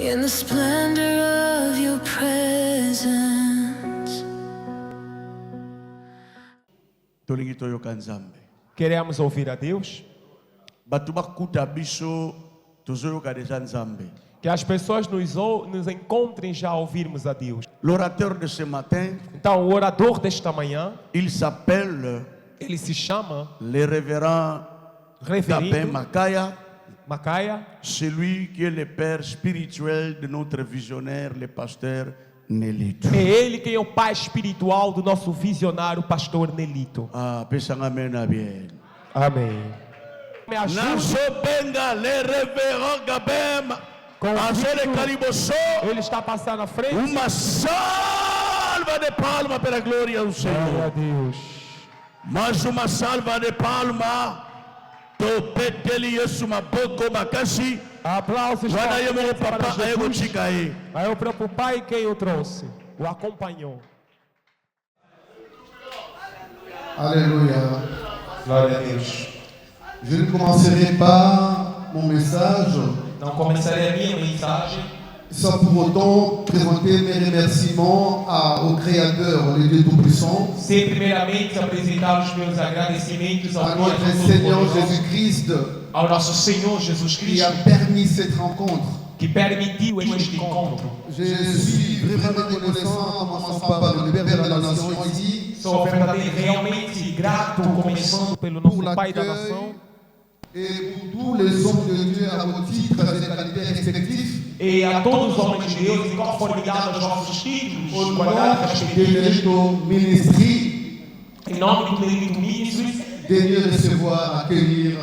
in the splendor of your presence. Queremos ouvir a Deus. Que as pessoas nos encontrem já a ouvirmos a Deus. L'orateur de ce matin, Então, o orador desta manhã, il s'appelle ele se chama le révérend Gabin Macaia, celui qui est le père spirituel de notre visionnaire, le pasteur Nelito. é ele quem é o pai espiritual do nosso visionário, pastor Nelito. Pensez amen à bien. Amém. Me ajude. Nasobenga le révérend Gabin. Ele está passando à frente. Uma salva de palmas para a glória do Senhor. Glória a Deus. Mais uma salva de palmas. Aplausos para Jesus. Aí o próprio pai quem o trouxe, o acompanhou. Alléluia. Glória a Deus. Je ne commencerai pas mon message Não começarei a minha mensagem sans pour autant présenter mes remerciements au Créateur, le Dieu Tout-Puissant, sem primeiramente apresentar os meus agradecimentos ao à notre Seigneur Jésus-Christ ao nosso Senhor Jesus qui a Cristo, permis cette rencontre. que permitiu este encontro. Je suis vraiment reconnaissant, commençant par le Père de la Nation ici, Sou realmente grato, começando pelo nosso Pai da Nação et pour tous les hommes de Dieu à vos titres et qualités respectifs. e a todos os homens de Deus, em conformidade aos nossos títulos, Au qualidades nom de respectivas, Nelito Ministry, em nome do Nelito Ministries, daignez recevoir, accueillir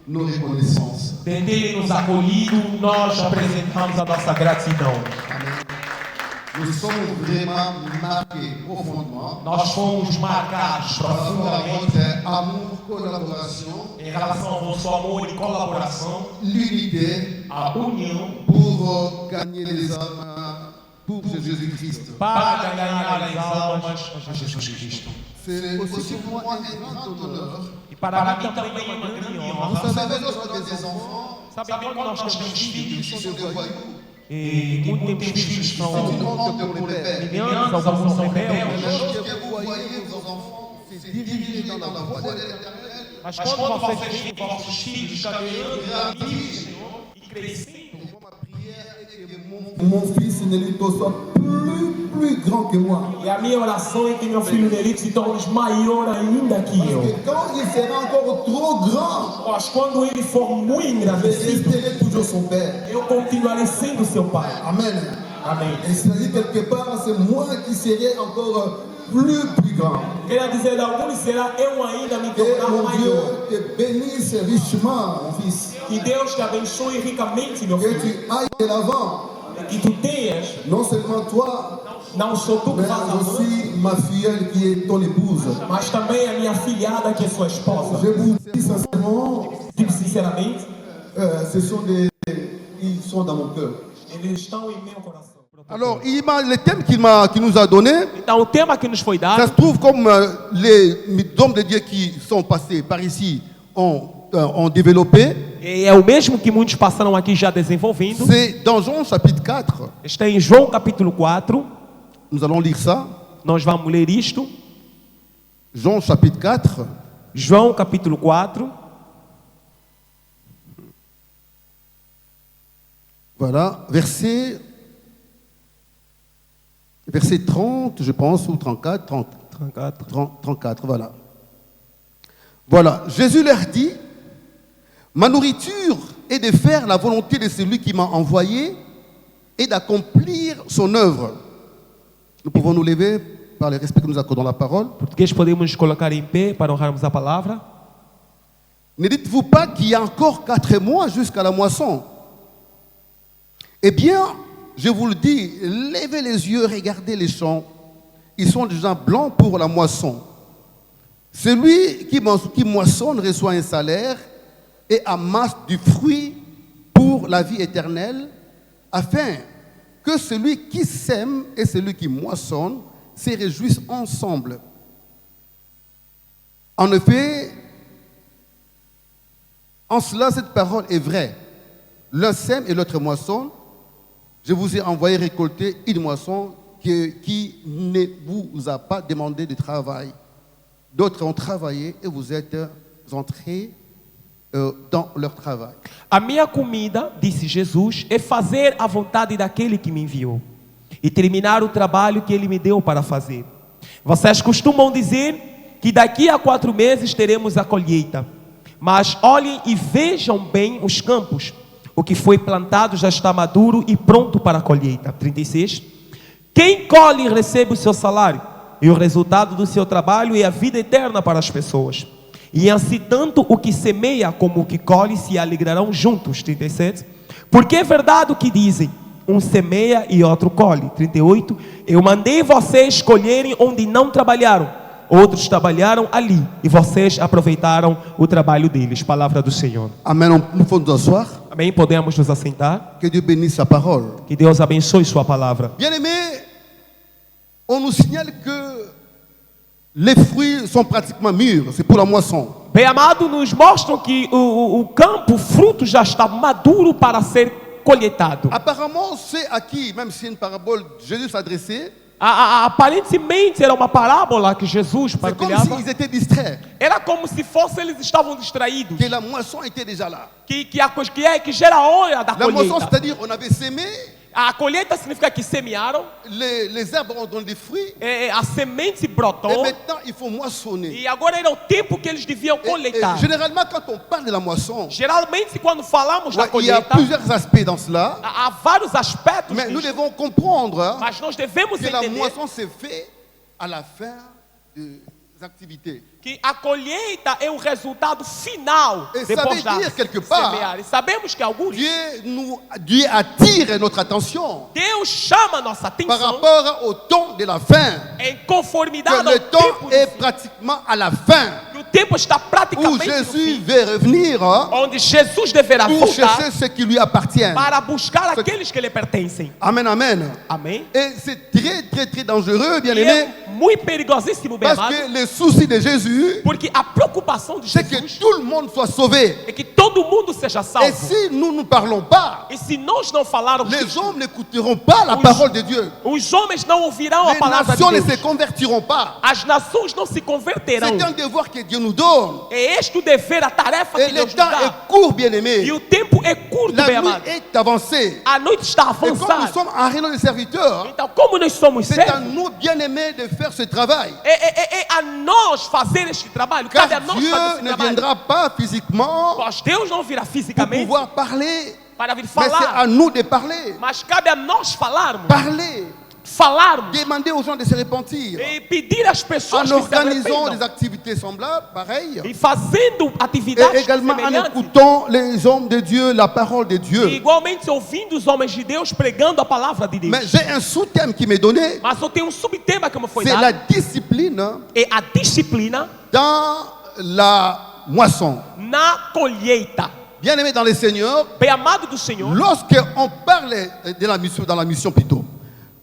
nos reconnaissances. de terem nos acolhido, nós apresentamos a nossa gratidão. Nous sommes vraiment marqués profondément Nós fomos marcados par rapport à profundamente votre amour, collaboration, em relação ao nosso amor e colaboração, l'unité a união pour gagner les âmes pour Jésus-Christ. para ganhar as almas a Jesus Cristo. C'est aussi pour moi un grand honneur. E para mim também é uma grande Vous honra. savez, lorsqu'on a des enfants, Sabe quando nós temos filhos, ils sont des voyous. e muito temos filhos que C'est são une honte pour les pères. crianças, alguns são rebeldes, Lorsque vous voyez vos enfants se diriger dans la voie de l'Éternel, mas quando vocês veem vossos filhos caminhando na vida do Senhor e crescendo, ma prière est que mon fils Nelito soit plus grand que moi. e a minha oração é que meu filho Nelito se torne maior ainda que eu. Et quand il sera encore trop grand, Mas quando ele for muito je engrandecido, resterai toujours son père. eu continuarei sendo seu pai. Amen. Amém. Et c'est-à-dire quelque part, c'est moi qui serai encore plus grand. Quer dizer, alguns será eu ainda me Et tornar mon maior. Dieu te bénisse richement, mon fils. Que Deus te abençoe ricamente, meu Que filho. tu ailles de l'avant. Que tu tenhas, Non seulement toi, não só tu que mais faz a mão, aussi ma filleule qui est ton épouse. mas também a minha filhada que é sua esposa. Je vous dis sincèrement, Digo sinceramente, ils sont dans mon cœur. eles estão em meu coração. Alors, le thème qu'il nous a donné, Então, o tema que nos foi ça dado, se trouve comme les hommes de Dieu qui sont passés par ici ont développé. é o mesmo que muitos passaram aqui já desenvolvendo. C'est dans Jean chapitre 4. Está em João capítulo 4. Nous allons lire ça. Nós vamos ler isto. Jean chapitre 4. João capítulo 4. Voilà, verset 30, je pense, ou 34, 34, voilà. Voilà, Jésus leur dit, ma nourriture est de faire la volonté de celui qui m'a envoyé et d'accomplir son œuvre. Nous pouvons nous lever par le respect que nous accordons la parole. Português, podemos nos colocar em pé para honrarmos a palavra. Ne dites-vous pas qu'il y a encore 4 mois jusqu'à la moisson? Eh bien, je vous le dis, levez les yeux, regardez les champs. Ils sont déjà blancs pour la moisson. Celui qui moissonne reçoit un salaire et amasse du fruit pour la vie éternelle, afin que celui qui sème et celui qui moissonne se réjouissent ensemble. En effet, en cela, cette parole est vraie. L'un sème et l'autre moissonne. je vous ai envoyé récolter une moisson qui ne vous a pas demandé de travail. D'autres ont travaillé et vous êtes entrés dans leur travail. A minha comida, disse Jesus, é fazer a vontade daquele que me enviou e terminar o trabalho que ele me deu para fazer. Vocês costumam dizer que daqui a 4 meses teremos a colheita. Mas olhem e vejam bem os campos. O que foi plantado já está maduro e pronto para a colheita. 36. Quem colhe recebe o seu salário. E o resultado do seu trabalho é a vida eterna para as pessoas. E assim tanto o que semeia como o que colhe se alegrarão juntos. 37. Porque é verdade o que dizem. Um semeia e outro colhe. 38. Eu mandei vocês colherem onde não trabalharam. Outros trabalharam ali e vocês aproveitaram o trabalho deles. Palavra do Senhor. Amen. Nous pouvons nous asseoir. Amém? Podemos nos assentar. Que Dieu bénisse sa parole. Que Deus abençoe sua palavra. Bien-aimés, on nous signale que les fruits sont pratiquement mûrs. C'est pour la moisson. Bem amado, nos mostram que o campo, o fruto já está maduro para ser colheitado. Apparemment, c'est à qui, même si c'est une parabole, Jésus s'adressait. Aparentemente era uma parábola que Jesus C'est comme partilhava. s'ils étaient distraits, Era como se eles estavam distraídos. que la moisson était déjà là. Que gera a hora da La moisson, colheita. c'est-à-dire, on avait sémé, A colheita significa que semearam, les herbes ont donné des fruits, as sementes et brotam. maintenant, il faut moissonner. E agora era o tempo que eles deviam Et coletar. généralement, quand on parle de la moisson, Geralmente, quando falamos da ouais, il y a colheita, plusieurs aspects dans cela, há vários aspectos mais nous disso. devons comprendre Mas nós devemos que la entender moisson s'est faite à la fin des activités. que a colheita é o resultado final E depois sabe da dire, quelque part, semear. E sabemos que alguns, Dieu attire notre attention Deus chama a nossa par atenção rapport au temps de la fin. em Que conformidade le ao temps tempo do est fim. pratiquement à la fin, Que o tempo está où praticamente no Jésus fim, va revenir onde Jesus deverá pour voltar chercher ce qui lui appartient. para buscar aqueles que lhe pertencem. Amen, amen. Amém? Et c'est très, très, très dangereux, bien E aimé, é muito perigosíssimo, bem parce amado, que le souci de Jésus, porque a preocupação de c'est que Jesus tout le monde soit sauvé. é que todo mundo seja Et salvo. si nous ne parlons pas, E se nós não falarmos les disso, hommes n'écouteront pas la parole de Dieu. os homens não ouvirão a Les palavra de nations ne se Deus. convertiront pas. As nações não se converterão. C'est un devoir que Dieu nous donne. É este o dever, a tarefa Et que le Deus nos temps dá. est court, bien E aimé. o tempo é curto, La bem nuit amado. est avancée. A noite está Et comme nous avançada. sommes en réunion de serviteurs, Então, como nós somos c'est à servos, nous, bien aimés, de faire ce travail. é a nós fazer este trabalho. Car Cabe a nós Dieu fazer esse ne trabalho. viendra pas physiquement Pois Deus não virá pour fisicamente pouvoir parler, para vir mais c'est à falar. nous de parler. Mas cabe a nós falarmos. Parler, Falarmos. demander aux gens de se repentir. E pedir às pessoas En que se organisant arrependam. des activités semblables, pareilles. E fazendo Et atividades également en semelhantes. écoutant les hommes de Dieu, la parole de E Dieu. igualmente ouvindo os homens de Deus pregando a palavra de Deus. Mais j'ai un sous-thème qui m'est donné, Mas eu tenho subtema que me foi c'est la dado. discipline É a disciplina dans la moisson. na colheita. Bien aimé dans le Seigneur, Bem amado do Senhor, lorsqu'on parle de la mission, dans la mission plutôt,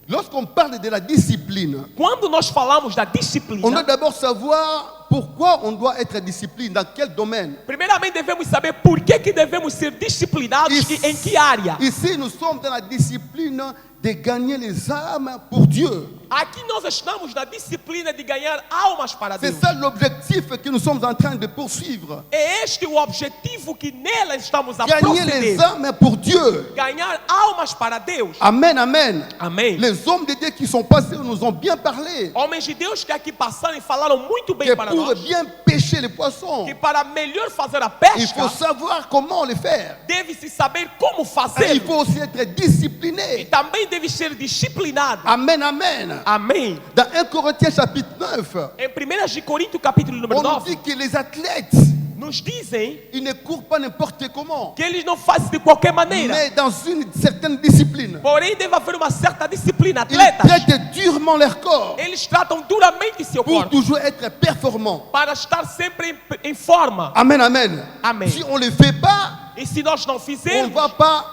lorsqu'on parle de la discipline, quando nós falamos da on doit disciplina, d'abord savoir pourquoi on doit être discipliné, dans quel domaine. primeiramente devemos saber por que devemos ser disciplinados e em que área. Ici, nous sommes dans la discipline de gagner les âmes pour Dieu. Aqui nós estamos na disciplina de ganhar almas para C'est Deus. ça l'objectif que nous sommes en train de poursuivre. É este o objetivo que nela estamos a Gagner les proceder. âmes pour Dieu. Ganhar almas para Deus. Amen, amen. Amém. Les hommes de Dieu qui sont passés nous ont bien parlé. Homens de Deus que aqui passaram e falaram muito bem Que para pour nós bien pêcher les poissons, que para melhor fazer a il faut pesca, savoir comment le faire. deve-se saber como Et fazer. il faut aussi être E discipliné. também deve ser disciplinado. Amen, amen. Amém. Dans 1 Corinthiens chapitre 9, Em 1 de Coríntios, capítulo número on nous 9, dit que les athlètes, nos dizem ils ne courent pas n'importe comment, que eles não fazem de qualquer maneira. mais dans une certaine discipline. Porém, deve haver uma certa disciplina. Ils Atletas, traitent durement leur corps eles tratam duramente seu pour corpo toujours être performants. para estar sempre em forma. Amen, amen. Amen. Si on ne le fait pas, E se nós não on ne fizermos, va pas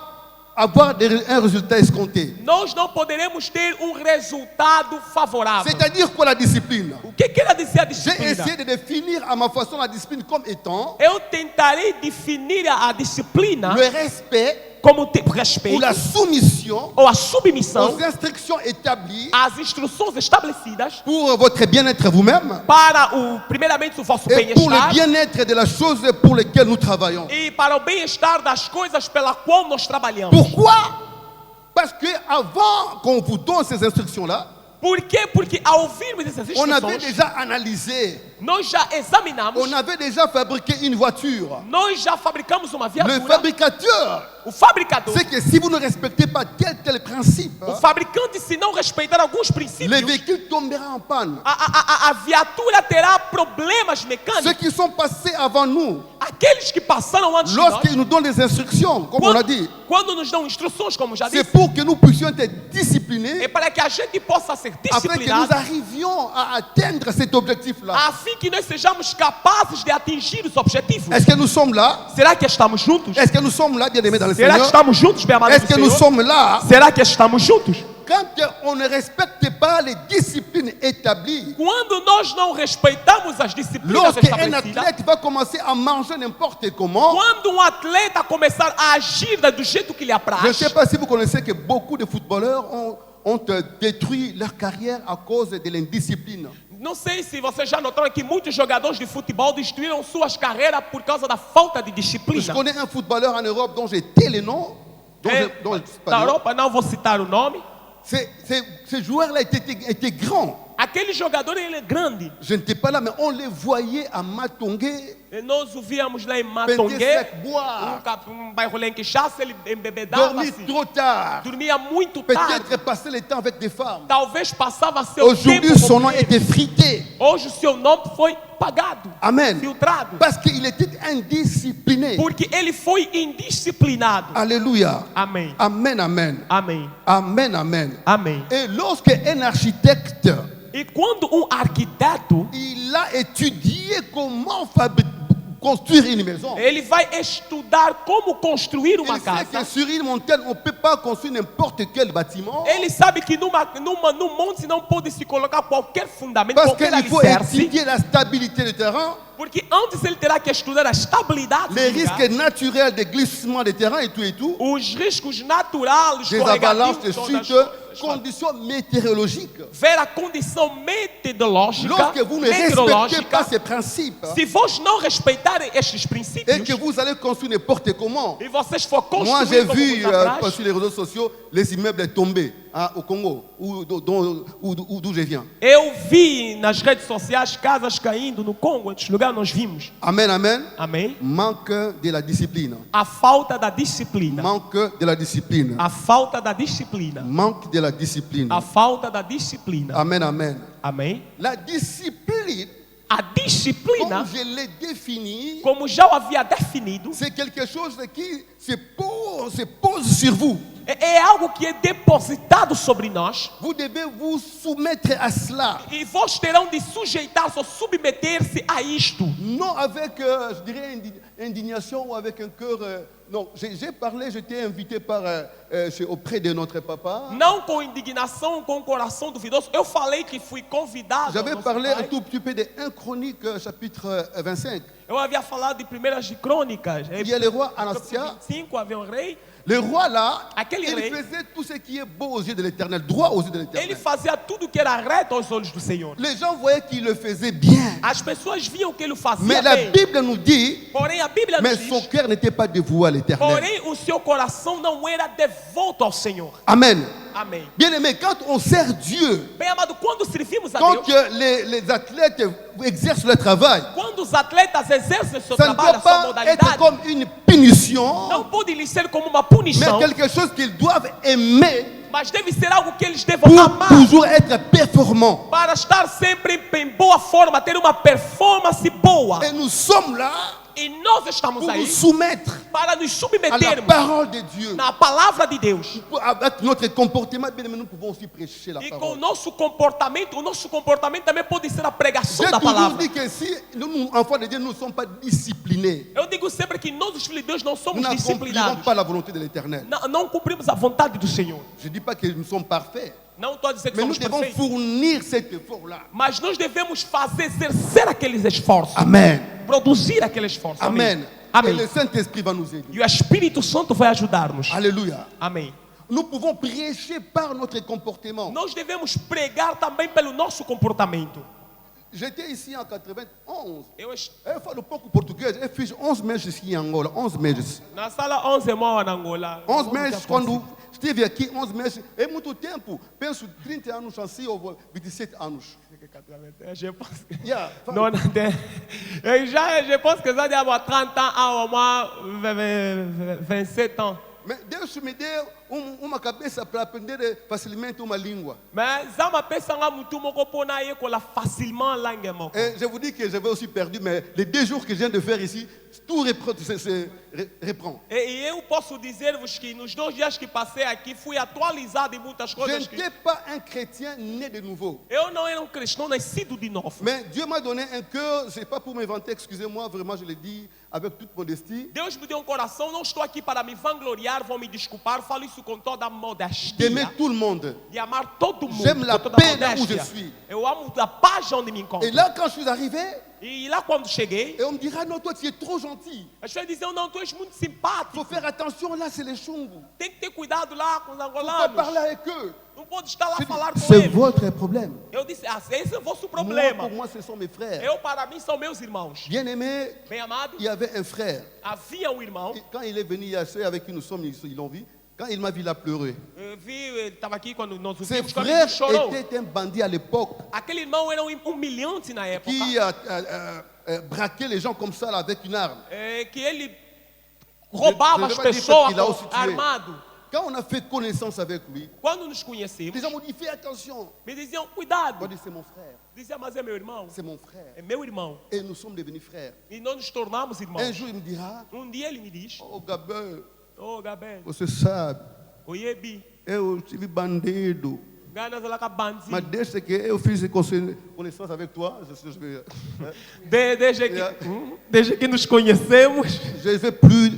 avoir un résultat escompté. nós não poderemos ter resultado favorável. C'est-à-dire quoi la discipline? O que quer dizer a J'ai disciplina? essayé de définir à ma façon la discipline comme étant Eu tentarei definir a disciplina le respect como ou respeito la soumission ou a submissão aux instructions établies às instruções estabelecidas pour votre bien-être vous-même para primeiramente o vosso et pour le bem-estar bien-être de la chose pour lesquelles nous travaillons. e para o bem-estar das coisas pela qual nós trabalhamos. Pourquoi? Parce que avant qu'on vous donne ces instructions-là, Por quê? Porque ao ouvirmos essas on avait instruções, déjà analysé, nós já examinamos, on avait déjà fabriqué une voiture. nós já fabricamos uma Le viatura. fabricateur O fabricador, sait que si vous ne respectez pas tel principe, o fabricante, se não respeitar alguns le princípios, véhicule tombera en panne. a viatura terá problemas Ceux mecânicos. qui sont passés avant nous, Aqueles que passaram antes de nós, lorsqu'ils nous donnent des instructions, comme on a dit, quando nos dão instruções, como já c'est disse, pour que nous puissions être disciplinés é para que a gente possa ser afin que nous disciplinado, arrivions à atteindre cet objectif-là. a fim que nós sejamos capazes de atingir os objetivos. Est-ce que nous sommes là? Será que estamos juntos? Est-ce que nous sommes là, bien-aimés dans le Será que Seigneur? estamos juntos, bem amados Est-ce do que nous Senhor? sommes là Será que estamos juntos? quand on ne respecte pas les disciplines établies? Quando nós não respeitamos as disciplinas Lorsqu'un estabelecidas, athlète va commencer à manger n'importe comment, quando atleta começar a agir do jeito que lhe je ne apraz, sais pas si vous connaissez que beaucoup de footballeurs ont détruit leur carrière à cause de l'indiscipline. não sei se vocês já notaram que muitos jogadores de futebol destruíram suas carreiras por causa da falta de Je disciplina. connais un footballeur en Europe dont j'ai tais les noms. Da Europa, não vou citar o nome. Ce joueur-là était grand. Aquele jogador, ele é grande. Je n'étais pas là, mais on les voyait à Matongué, E nós o víamos lá em Pentersec, Matongué, boire, um bairro lá em Quixaça, ele embebedava, dormir trop tard, dormia muito tarde. peut-être passer le temps avec des femmes. Talvez passava seu Aujourd'hui, tempo son com nom mulheres. était frité. Hoje o seu nome foi pagado, Amen. filtrado, Parce qu'il était indiscipliné. porque ele foi indisciplinado. Alléluia. Amém. Amen, amen. Amém. Amen, amen. Amém. Et lorsque un architecte, E quando arquiteto, il a étudié comment construire une maison, ele vai estudar como construir il uma sait que casa. sur une montagne, on ne peut pas construire n'importe quel bâtiment. Ele sabe que num monte não pode se colocar qualquer fundamento, Parce qualquer qu'il faut alicerce, étudier la stabilité du terrain, porque antes ele terá que estudar a estabilidade les do lugar, risques naturels de glissement de terrain et tout, os riscos naturais, des avalanches, des escorregativos, chutes, conditions météorologiques. ver a condição metodológica, Lorsque vous ne respectez pas meteorológica. ces principes Se vós não respeitarem estes et princípios que vous allez construire n'importe comment, e vocês for moi j'ai construir como vu vos apraz, sur les réseaux sociaux les immeubles tomber au Congo, d'où je viens. eu vi nas redes sociais casas caindo no Congo, outros lugares nós vimos. Amen, amen. Amém? Manque de la discipline. A falta da disciplina. Manque de la discipline. A falta da disciplina. Manque de la discipline. A falta da disciplina. Amen, amen. Amém? La discipline, A disciplina, comme je l'ai définie, como já o havia definido, c'est quelque chose qui se pose sur vous. é algo que é depositado sobre nós. Vous devez vous soumettre à cela. E vós terão de sujeitar-se ou submeter-se a isto. Non avec, je dirais, indignation ou avec un cœur. Non, j'ai parlé, j'étais invité auprès de notre papa. Não com indignação, com coração duvidoso. Eu falei que fui convidado. J'avais ao nosso parlé pai. un tout petit peu de 1 Chronique, chapitre 25. Eu havia falado de primeiras de crônicas. Il y a le roi Anastia. 25 havia um rei. Le roi là, Aquele il rei, faisait tout ce qui est beau aux yeux de l'Éternel, droit aux yeux de ele l'Éternel. fazia tudo que era reto aos olhos do Senhor. Les gens voyaient qu'il le faisait bien. As pessoas viam que ele fazia Mais la bem. Bible nous dit, Porém, a Bíblia mais nos son diz, cœur n'était pas dévoué à l'Éternel. porém o seu coração não era devoto ao Senhor. Amen. Amém. Bien aimé, quand on sert Dieu, Bem amado, quando servimos a quand Deus, les athlètes exercent leur travail, quando os atletas exercem seu ça ne trabalho, doit a sua pas être modalidade, comme une punition, não pode lhe ser como uma mais punição, quelque chose qu'ils doivent aimer mas deve ser algo que eles devam pour amar toujours être performants. para estar sempre em boa forma, ter uma performance boa. Et nous sommes là E nós estamos pour nous aí soumettre para nos à la submetermos parole de Dieu. na palavra de Deus. Avec notre comportement, bien aimé, nous pouvons aussi prêcher la E com o parole. nosso comportamento também pode ser a pregação J'ai da toujours palavra. dit que si nous, enfants de Dieu, nous ne sommes pas disciplinés, Eu digo sempre que nós, os filhos de Deus, não nous somos n'accomplirons disciplinados. pas la volonté de l'Éternel. Não cumprimos a vontade do Senhor. Je ne dis pas que nous sommes parfaits, Não estou a dizer que mais nous somos devons perfeitos. fournir cet effort-là. Mas nós devemos exercer aqueles esforços. Amen. Produzir aquele esforço. Amen. Amém. Et le Saint-Esprit va nous aider. E o Espírito Santo vai ajudar-nos. Alléluia. Amém. Nous pouvons prêcher par notre comportement. Nós devemos pregar também pelo nosso comportamento. J'étais ici en 91. Eu, Eu falo pouco português. Eu fiz 11 meses aqui em Angola. 11 meses. na sala 11 mois na Angola. 11 meses, quando estive aqui, 11 meses. É muito tempo. Penso 30 anos assim ou 27 anos. Je pense que... Yeah, Non, non, je pense que ça doit avoir 30 ans au moins 27 ans. Mas Deus me deu uma cabeça para aprender facilmente uma língua. Mais ça m'a fait ça mutu moko pona ye kola facilement langue moko. Et je vous dis que j'avais aussi perdu, mais les 2 jours que je viens de faire ici, tout reprend. E eu posso dizer-vos que nos 2 dias que passei aqui fui atualizado em muitas Je coisas. n'étais pas un chrétien né de nouveau. Eu não era cristão nascido de novo. Mais Dieu m'a donné un cœur, ce n'est pas pour m'inventer, excusez-moi, vraiment je le dis avec toute modestie, Deus me deu um coração, não estou aqui para me vangloriar, vão me desculpar, falo isso com toda a modéstia. d'aimer tout le monde. De amar todo mundo. J'aime la com toda paix là où modéstia. je suis. Eu amo a paz onde me encontro. Et là, quand je suis arrivé, E lá quando cheguei, et on me dira, non, toi tu es trop gentil. as pessoas diziam, não, tu és muito Il simpático. faut faire attention, là c'est les chungos. Tem que ter cuidado lá com os Il faut pas angolanos. parler avec eux. Não pode estar lá a falar com C'est eles. votre problème. Eu disse, esse é o vosso Moi, problema. pour moi, ce sont mes frères. Eu, para mim, são meus irmãos. Bien aimé, Bem amado, il y avait un frère. havia um irmão. Et quand il est venu hier, ceux avec qui nous sommes, ils l'ont vu. Quand il m'a vu, il a pleuré. Eu vi, ele estava aqui quando nós o Ses vimos, quando frères ele chorou. étaient un bandit à l'époque Aquele irmão era humilhante na época. qui braquait les gens comme ça là, avec une arme. Que ele roubava Je as vais pas dire pessoas qu'il a aussi tué. armado. Quand on a fait connaissance avec lui, Quando nos les conhecemos, gens m'ont dit fais attention. me diziam, Moi, cuidado. je dis c'est mon frère. Dizia, mas é meu irmão. C'est mon frère. É meu irmão. Et nous sommes devenus frères. E nós nos tornamos Un irmãos. jour, il me dira Dia ele me diz, oh Gabin, ô Gabé, você sabe, oyebi, eu tive bandido. ganas lá com a bandinha. Mas desde que eu fiz connaissance avec toi, Desde que nos conhecemos, je ne vais plus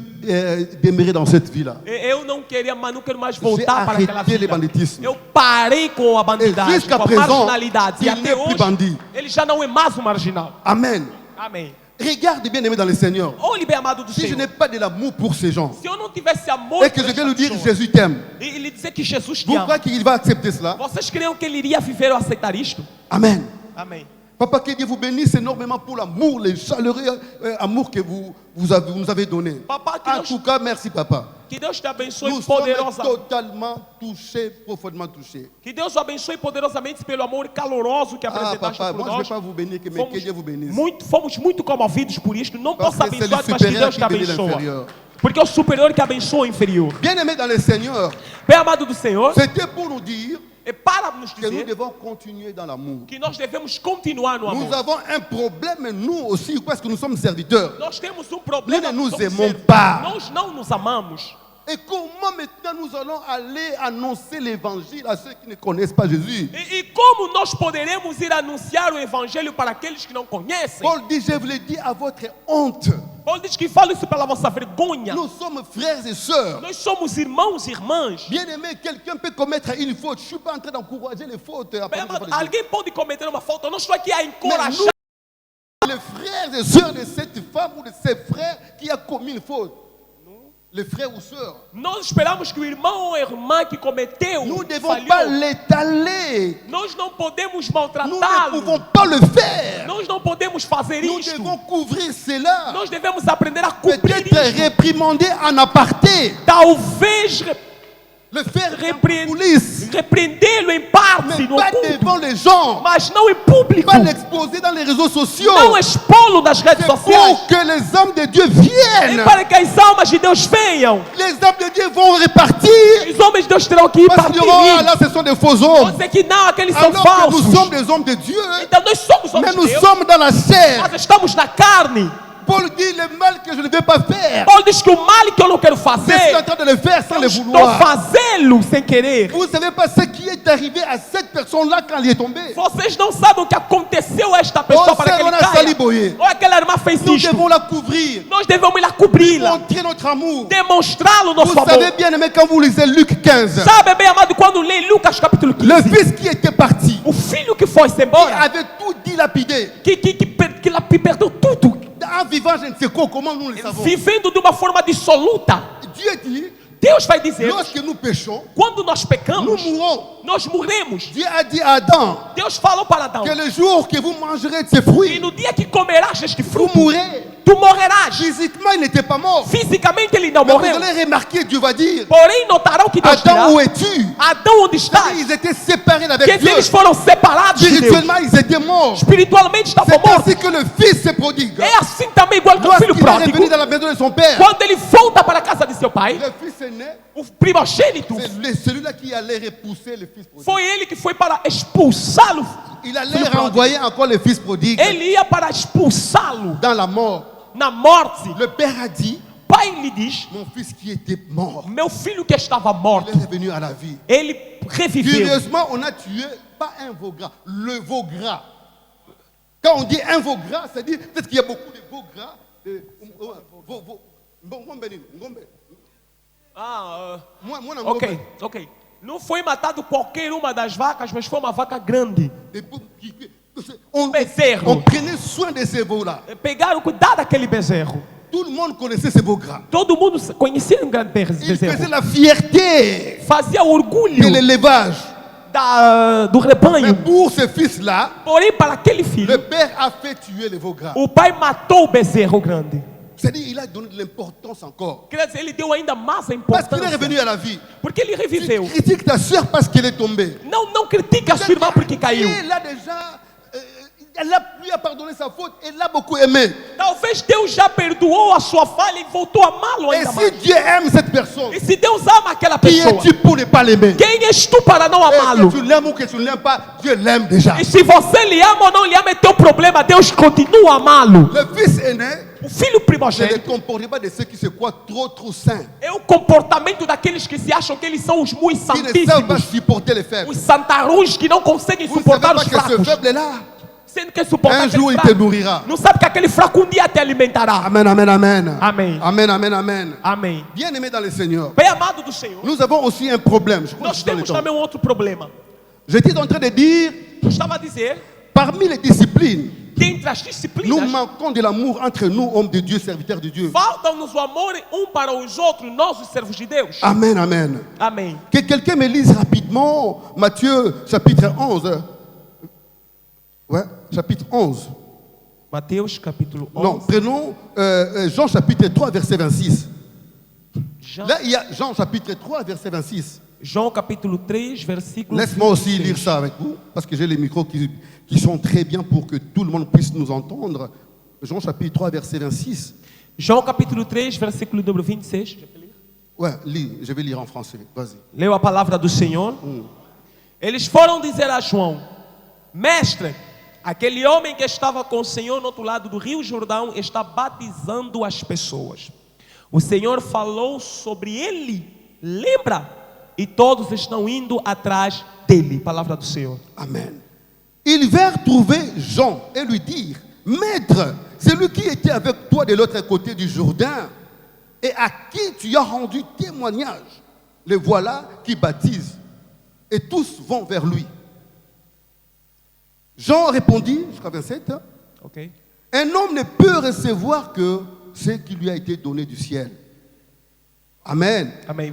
demeurer dans cette vie-là. eu não queria, mas não quero mais J'ai voltar para aquela arrêté le vida. banditisme. Eu parei com a Et bandidagem, jusqu'à com a présent, marginalidade. E il até n'est plus hoje, bandit. ele já não é mais um marginal. Amen. Amém. Regarde bien aimé dans le Seigneur. Olhe bem amado do Si je Senhor. n'ai pas de l'amour pour ces gens, Se eu não tivesse amor et que por je viens lui estas dire pessoas, Jésus t'aime, e ele dizer que Jesus te vous ama, croyez qu'il va accepter cela? vocês criam que ele iria viver ou aceitar isto? Amen. Amém. Papa, que Dieu vous bénisse énormément pour l'amour, le chaleureux amour que vous nous avez donné. Papa, que En Deus- tout cas, merci Papa. Que Deus te abençoe Nous sommes poderosamente. totalement touchés, profondément touchés. Que Deus o abençoe poderosamente pelo amor caloroso que Ah apresentaste papa, por moi je ne nós. vais pas vous bénir, mais que Dieu vous bénisse. Fomos muito comovidos por isto. Não Parce posso que c'est le abençoar, mas que supérieur Deus qui te bénit abençoa. l'inférieur. Porque é o superior que abençoa o inferior. Bien aimé dans le Seigneur, Bem amado do Senhor, c'était pour nous dire é para nos que nous dizer devons continuer dans l'amour. que nós devemos continuar no Nous amor. avons un problème, nous aussi, parce que nous sommes serviteurs. Nós temos um problema. Nous ne nous somos aimons servos. pas. Nós não nos amamos. Et comment maintenant nous allons aller annoncer l'évangile à ceux qui ne connaissent pas Jésus? E como nós poderemos ir anunciar o evangelho para aqueles que não conhecem? Paul dit, je vous le dis à votre honte. Paulo diz que fala isso pela vossa vergonha. Nous sommes frères et sœurs. Nós somos irmãos e irmãs. Bien aimé, quelqu'un peut commettre une faute. Je ne suis pas en train d'encourager les fautes. Bem amado, alguém pode cometer uma falta. Eu não estou aqui a Mais encorajar. nous, les frères et sœurs de cette femme ou de ses frères qui a commis une faute, les frères ou sœurs, Nós esperamos que o irmão ou a irmã que cometeu nous ne devons falhou. pas l'étaler. Nós não podemos Nous ne maltratá-lo. pouvons pas le faire. Nós não podemos fazer Nous isto. devons couvrir cela. Nós devemos aprender a cumprir Peut-être isto. réprimander en aparté. Talvez Le faire en repre- coulisses. repreendê-lo em parte, Mais no pas oculto, devant les gens. mas não em público. Pas l'exposer dans les réseaux sociaux. Não expô-lo nas redes C'est sociais. pour que les hommes de Dieu viennent. E para que as almas de Deus venham. Les hommes de Dieu vont répartir. Os homens de Deus terão que ir Parce qu'ils partir. diront, ah, là, ce sont des faux hommes. Você que não, aqueles são Alors que falsos. nous sommes des hommes de Dieu, Então nós somos mais homens nous de Deus, sommes dans la chair. mas estamos na carne. Paul dit le mal que je ne vais pas faire. Paulo diz que o mal que eu não quero Je suis en fazer, train de le faire sans eu le estou vouloir. fazê-lo sem querer. Vous ne savez pas ce qui est arrivé à cette personne-là quand il est tombé. Vocês não sabem o que aconteceu a esta pessoa Oh, para que ele Senhor, caia. Saliboye. Ou aquela irmã fez Nous isto. devons la couvrir, Nós devemos ir lá cobri-la, montrer notre amour. demonstrá-lo nosso Vous amor. savez bien aimé quand vous lisez Luc 15, Sabe, bem amado, quando lê Lucas capítulo 15, le fils qui était parti, o filho que foi-se il embora, avait tout dilapidé. que perdeu tudo. En vivant, je ne sais quoi, comment nous le savons. vivendo de uma forma dissoluta. Dieu dit, Deus vai dizer, lorsque nous péchons, quando nós nous pecamos, mourrons. nós morremos. Dieu a dit à Adam Deus falou para Adão, que le jour que vous mangerez de ces e fruits, no dia que comerás este vous fruto, mourrez. tu morrerás. Physiquement, il n'était pas mort. Fisicamente ele não Mais vous morreu. allez remarquer, Dieu va dire, Porém, notarão que Deus dirá, Adam, où es-tu? Adão, onde estás? Ils étaient séparés Que avec Dieu. eles foram separados de Deus. Spirituellement, ils étaient morts. Espiritualmente estavam C'est mortos. ainsi que le fils se prodigue. É assim também, igual que o Lorsqu'il filho est revenu pródigo, dans la maison de son père, quando ele volta para a casa de seu pai, le fils aîné, o primogênito, c'est celui-là qui allait repousser le fils prodigue. foi ele que foi para expulsá-lo. Il allait renvoyer encore le fils prodigue Ele ia para expulsá-lo dans la mort. na morte. Le père a dit, O pai lhe diz, mon fils qui était mort, meu filho que estava morto, il est revenu à la vie. ele reviveu. Curieusement, on a tué pas un veau gras, le veau gras. Quand on dit un veau gras, c'est-à-dire peut-être qu'il y a beaucoup de veaux gras. Ok. Não foi matado qualquer uma das vacas, mas foi uma vaca grande. On Bezerro. prenait soin de ces veaux-là. Pegaram cuidado daquele bezerro. Tout le monde connaissait ces veaux gras. Todo mundo conhecia um grande Il faisait bezerro. la fierté Fazia orgulho de l'élevage. do Mais rebanho. pour ce fils-là, Porém, para aquele le filho, père a fait tuer les veaux gras. o pai matou o bezerro grande. C'est-à-dire il a donné de l'importance encore. Quer dizer, ele deu ainda mais Parce qu'il est revenu importância. à la vie. Porque ele Tu reviveu. critiques ta soeur parce qu'elle est tombée. Não critique a sua irmã porque caiu. Elle a déjà, elle a pu pardonner sa faute. Elle l'a beaucoup aimé. Talvez Deus já perdoou a sua falha e voltou a amá-lo Et ainda si mais. Dieu aime cette personne, E se Deus ama aquela qui pessoa, es-tu pour ne pas l'aimer? quem és tu para não Et amá-lo? que tu l'aimes ou que tu ne l'aimes pas, Dieu l'aime déjà. E se você lhe ama ou não lhe ama, é teu problema. Deus continua a amá-lo. Le fils aîné, O filho c'est le primogênito comportement de ceux qui se croient trop saints, é o comportamento daqueles que se acham que eles são os muito qui ne savent pas santíssimos. supporter les faibles. Os santarões que não conseguem Vous ne savez suportar pas os que ce fracos. faible est là. Sendo que suportar Un aquele jour, il te fraco. nourrira. Não sabe que aquele fraco dia te alimentará. Amen, amen, amen. Amém. Amen, amen, amen. Amém. Bien aimé dans le Seigneur, Bem amado do Senhor, nous avons aussi un problème. Je crois que nós je suis dans le temos temps. também um outro problema. J'étais en train de dire, Eu estava a dizer parmi les disciplines, que entre as nous disciplinas manquons de l'amour entre nous, hommes de Dieu, serviteurs de Dieu. faltam-nos o amor para os outros, nós os servos de Deus. Amen, amen. Amém. Que quelqu'un me lise rapidement Matthieu chapitre 11. Ouais, chapitre 11. Mateus capítulo 11. Non, prenons Jean chapitre 3, verset 26. Jean, Là, il y a Jean chapitre 3, verset 26. João capítulo 3, versículo Laisse-moi aussi 26. lire ça avec vous, parce que j'ai les micros qui sont très bien pour que tout le monde puisse nous entendre. Jean chapitre 3, verset 26. João capítulo 3, versículo número 26. Ouais, lis, je vais lire en français. Vas-y. Leu a palavra do Senhor. Eles foram dizer a João: Mestre, aquele homem que estava com o Senhor no outro lado do rio Jordão está batizando as pessoas. O Senhor falou sobre ele, lembra? E todos estão indo atrás dele. Palavra do Senhor. Amen. Ils vinrent trouver Jean et lui dire, Maître, celui qui était avec toi de l'autre côté du Jourdain et à qui tu as rendu témoignage, le voilà qui baptise. Et tous vont vers lui. Jean répondit, jusqu'à 27, Ok? un homme ne peut recevoir que ce qui lui a été donné du ciel. Amen. Amém.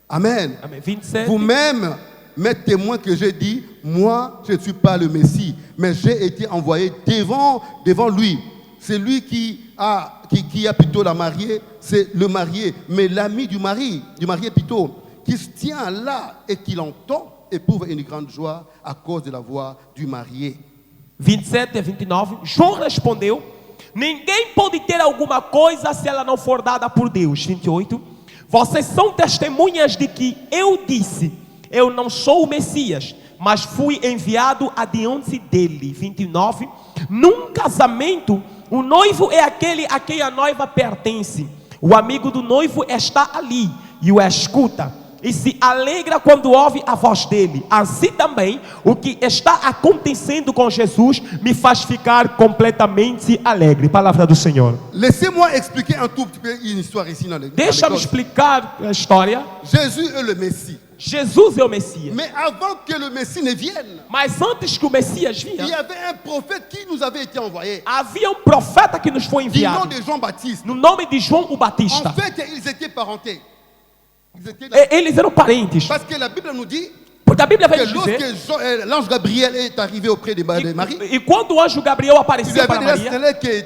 Amen. Amém. 27. Vous-même m'êtes témoin que j'ai dit, moi, je ne suis pas le Messie, mais j'ai été envoyé devant lui. C'est lui qui a plutôt la mariée, c'est le marié, mais l'ami du marié plutôt, qui se tient là et qui l'entend, éprouve une grande joie à cause de la voix du marié. 27 e 29. João respondeu: Ninguém pode ter alguma coisa se ela não for dada por Deus. 28. Vocês são testemunhas de que eu disse: Eu não sou o Messias, mas fui enviado adiante dele. 29. Num casamento, o noivo é aquele a quem a noiva pertence. O amigo do noivo está ali e o escuta. E se alegra quando ouve a voz dele. Assim também, o que está acontecendo com Jesus me faz ficar completamente alegre. Palavra do Senhor. Laissez-moi expliquer un tout petit peu une histoire ici dans l'église. Deixa-me explicar a história. Jésus est le Messie. Jesus é o Messias. Mais avant que le Messie ne vienne, Mas antes que o Messias il y vinha, avait un prophète qui nous avait été envoyé, havia um profeta que nos foi du nom enviado. de Jean-Baptiste. No nome de João o En Batista. fait, ils étaient parentés. Ils étaient là. Eles eram parentes. Parce que la Bible nous dit Porque a Bíblia vai que nos dizer. lorsque l'ange Gabriel est arrivé auprès de Marie, E quando o anjo Gabriel il lui apareceu avait para déjà Maria, signalé que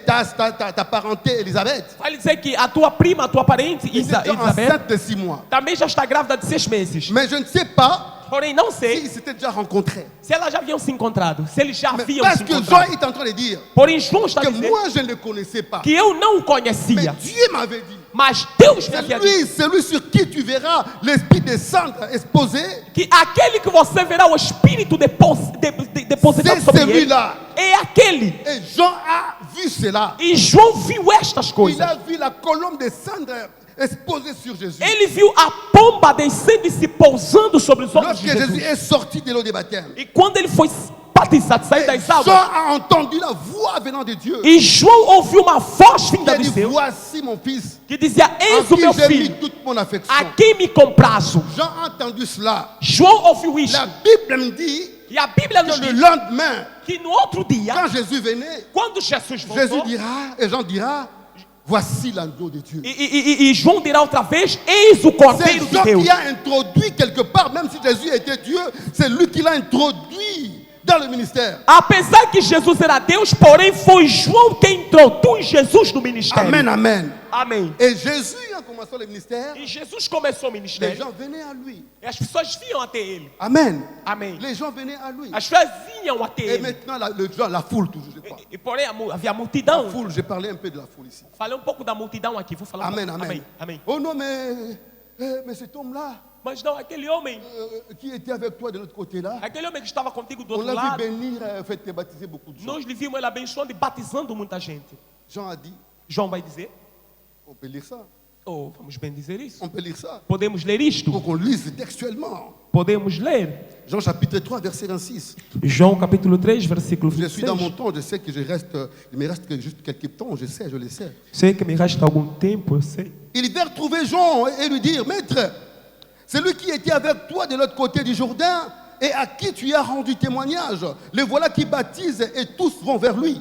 ta parenté Élisabeth vai dizer que a tua prima, a tua parente, était Elizabeth, enceinte de 6 mois. também já está grávida de 6 meses. Mais je ne sais pas Porém, não s'ils sei s'étaient déjà rencontrés. se elas já haviam se encontrado, se eles já Mais haviam parce se que Jean encontrado. est en train de dire Porém, João está que dizendo moi je ne le connaissais pas. que eu não o Mais conhecia. Dieu m'avait dit. Mas Deus me havia dito C'est lui sur qui tu verras l'esprit descendre, exposé. que aquele que você verá o Espírito depositado C'est sobre ele celui-là. é aquele. Et Jean a vu cela. E João viu estas Il coisas. a vu la colombe descendre, exposée sur Jésus. Ele viu a pomba descendo e se pousando sobre os ombros Lorsque de Jésus Jesus. est sorti de l'eau des baptêmes, E quando ele foi batizado, sair das Jean águas, a entendu la voix venant de Dieu. e João ouviu uma voz Il vinda a de dit, Deus voici mon fils, que dizia: en Eis o qui meu j'ai mis filho, toute mon affection. a quem me comprazo. Jean a entendu cela. João ouviu isso. La Bible me dit E a Bíblia nos que le diz lendemain, que no outro dia, quand Jésus venait, quando Jesus Jésus voltou, dira, et Jean dira, voici l'agneau de Dieu. e João dirá outra vez: Eis o C'est Cordeiro de Jean Deus. qui a introduit quelque part, même si Jésus était Dieu, c'est lui qui l'a introduit dans le ministère. Apesar que Jesus era Deus, porém foi João quem introduz Jesus no ministério. Amen, amen. Amém. Et Jésus, en commençant le ministère, E Jesus começou o les ministério. gens venaient à lui. E as pessoas vinham até ele. Amen. Amém. Les gens venaient à lui. As pessoas vinham até Et ele. maintenant, la foule, toujours, je crois. E porém havia La multidão. foule, j'ai parlé un peu de la foule ici. Falei um pouco da multidão aqui. Vou falar um Amen, pouco. amen. Amém. Amém. Oh non, mais cet homme-là, Mas não, aquele homem qui était avec toi de l'autre côté là, que estava contigo do on outro l'a vu lado, bénir, fait baptiser beaucoup de gens. nós lhe vimos ele abençoando e batizando muita gente. Jean a dit, João vai dizer, on peut lire ça, ou vamos bem dizer isso? on peut lire ça. Podemos ler Il isto? faut qu'on lise textuellement. Podemos ler. Jean chapitre 3, verset 26. João capítulo 3, versículo Je suis dans mon 26. temps, je sais que il me reste que juste quelques temps, je sais, je le sais. Sei que me resta algum tempo, eu sei. Il vint retrouver Jean et lui dire, Maître, celui qui était avec toi de l'autre côté du Jourdain et à qui tu as rendu témoignage, le voilà qui baptise et tous vont vers lui.